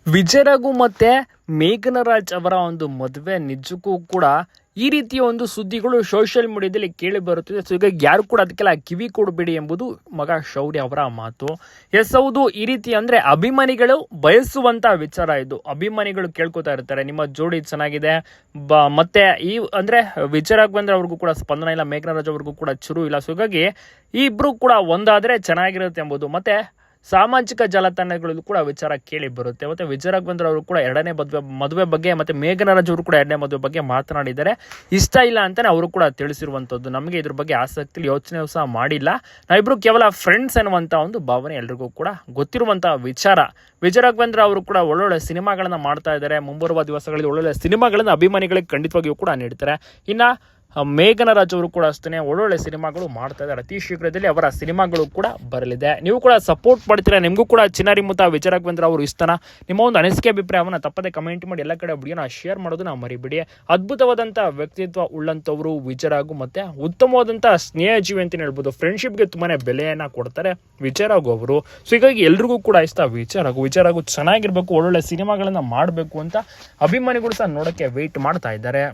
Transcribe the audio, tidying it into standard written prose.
ವಿಜಯ್ ರಘು ಮತ್ತೆ ಮೇಘನ ರಾಜ್ ಅವರ ಒಂದು ಮದುವೆ ನಿಜಕ್ಕೂ ಕೂಡ ಈ ರೀತಿಯ ಒಂದು ಸುದ್ದಿಗಳು ಸೋಷಿಯಲ್ ಮೀಡಿಯಾದಲ್ಲಿ ಕೇಳಿ ಬರುತ್ತಿದೆ. ಸೊ ಈಗ ಯಾರು ಕೂಡ ಅದಕ್ಕೆಲ್ಲ ಕಿವಿ ಕೊಡಬೇಡಿ ಎಂಬುದು ಮಗ ಶೌರ್ಯ ಅವರ ಮಾತು. ಎಸ್ ಹೌದು, ಈ ರೀತಿ ಅಂದ್ರೆ ಅಭಿಮಾನಿಗಳು ಬಯಸುವಂತ ವಿಚಾರ ಇದು. ಅಭಿಮಾನಿಗಳು ಕೇಳ್ಕೊತಾ ಇರ್ತಾರೆ ನಿಮ್ಮ ಜೋಡಿ ಚೆನ್ನಾಗಿದೆ, ಮತ್ತೆ ಈ ಅಂದ್ರೆ ವಿಜಯ್ ರಾಘವೇಂದ್ರ ಅವ್ರಿಗೂ ಕೂಡ ಸ್ಪಂದನ ಇಲ್ಲ, ಮೇಘನ ರಾಜ್ ಅವ್ರಿಗೂ ಕೂಡ ಚುರು ಇಲ್ಲ. ಸೊ ಹೀಗಾಗಿ ಈ ಇಬ್ರು ಕೂಡ ಒಂದಾದ್ರೆ ಚೆನ್ನಾಗಿರುತ್ತೆ ಎಂಬುದು ಮತ್ತೆ ಸಾಮಾಜಿಕ ಜಾಲತಾಣಗಳಲ್ಲೂ ಕೂಡ ವಿಚಾರ ಕೇಳಿ ಬರುತ್ತೆ. ಮತ್ತೆ ವಿಜಯ್ ರಾಘವೇಂದ್ರ ಅವರು ಕೂಡ ಎರಡನೇ ಮದುವೆ ಬಗ್ಗೆ ಮತ್ತೆ ಮೇಘನ ರಾಜ್ ಅವರು ಕೂಡ ಎರಡನೇ ಮದುವೆ ಬಗ್ಗೆ ಮಾತನಾಡಿದ್ದಾರೆ. ಇಷ್ಟ ಇಲ್ಲ ಅಂತಾನೆ ಅವರು ಕೂಡ ತಿಳಿಸಿರುವಂತದ್ದು. ನಮಗೆ ಇದ್ರ ಬಗ್ಗೆ ಆಸಕ್ತಿ ಯೋಚನೆ ಸಹ ಮಾಡಿಲ್ಲ, ನಾವಿಬ್ರು ಕೇವಲ ಫ್ರೆಂಡ್ಸ್ ಅನ್ನುವಂತ ಒಂದು ಭಾವನೆ ಎಲ್ರಿಗೂ ಕೂಡ ಗೊತ್ತಿರುವಂತಹ ವಿಚಾರ. ವಿಜಯ್ ರಾಘವೇಂದ್ರ ಅವರು ಕೂಡ ಒಳ್ಳೊಳ್ಳೆ ಸಿನಿಮಾಗಳನ್ನ ಮಾಡ್ತಾ ಇದ್ದಾರೆ. ಮುಂಬರುವ ದಿವಸಗಳಲ್ಲಿ ಒಳ್ಳೊಳ್ಳೆ ಸಿನಿಮಾಗಳನ್ನ ಅಭಿಮಾನಿಗಳಿಗೆ ಖಂಡಿತವಾಗಿಯೂ ಕೂಡ ನೀಡ್ತಾರೆ. ಇನ್ನ ಮೇಘನ ರಾಜ್ ಅವರು ಕೂಡ ಅಷ್ಟೇ ಒಳ್ಳೊಳ್ಳೆ ಸಿನಿಮಾಗಳು ಮಾಡ್ತಾ ಇದ್ದಾರೆ. ಅತಿ ಶೀಘ್ರದಲ್ಲಿ ಅವರ ಸಿನಿಮಾಗಳು ಕೂಡ ಬರಲಿದೆ. ನೀವು ಕೂಡ ಸಪೋರ್ಟ್ ಮಾಡ್ತೀರಾ, ನಿಮಗೂ ಕೂಡ ಚಿನ್ನಾರಿ ಮುತ್ತ ವಿಜಯ್ ರಾಘವೇಂದ್ರ ಅವರು ಇಷ್ಟನ? ನಿಮ್ಮ ಒಂದು ಅನಿಸಿಕೆ ಅಭಿಪ್ರಾಯವನ್ನು ತಪ್ಪದೆ ಕಮೆಂಟ್ ಮಾಡಿ ಎಲ್ಲ ಕಡೆ ವಿಡಿಯೋನ ಶೇರ್ ಮಾಡೋದನ್ನ ಮರಿಬೇಡಿ. ಅದ್ಭುತವಾದಂಥ ವ್ಯಕ್ತಿತ್ವ ಉಳ್ಳಂಥವರು ವಿಜಯ್ ರಾಘು, ಮತ್ತೆ ಉತ್ತಮವಾದಂಥ ಸ್ನೇಹ ಜೀವಿ ಅಂತಲೇ ಹೇಳ್ಬೋದು. ಫ್ರೆಂಡ್ಶಿಪ್ಗೆ ತುಂಬಾನೇ ಬೆಲೆಯನ್ನು ಕೊಡ್ತಾರೆ ವಿಜಯ್ ರಾಘು ಅವರು. ಸೊ ಹೀಗಾಗಿ ಎಲ್ರಿಗೂ ಕೂಡ ಇಷ್ಟ ವಿಜಯ್ ರಾಘು ಚೆನ್ನಾಗಿರ್ಬೇಕು, ಒಳ್ಳೊಳ್ಳೆ ಸಿನಿಮಾಗಳನ್ನ ಮಾಡಬೇಕು ಅಂತ ಅಭಿಮಾನಿಗಳು ಸಹ ನೋಡೋಕ್ಕೆ ವೆಯ್ಟ್ ಮಾಡ್ತಾ ಇದ್ದಾರೆ.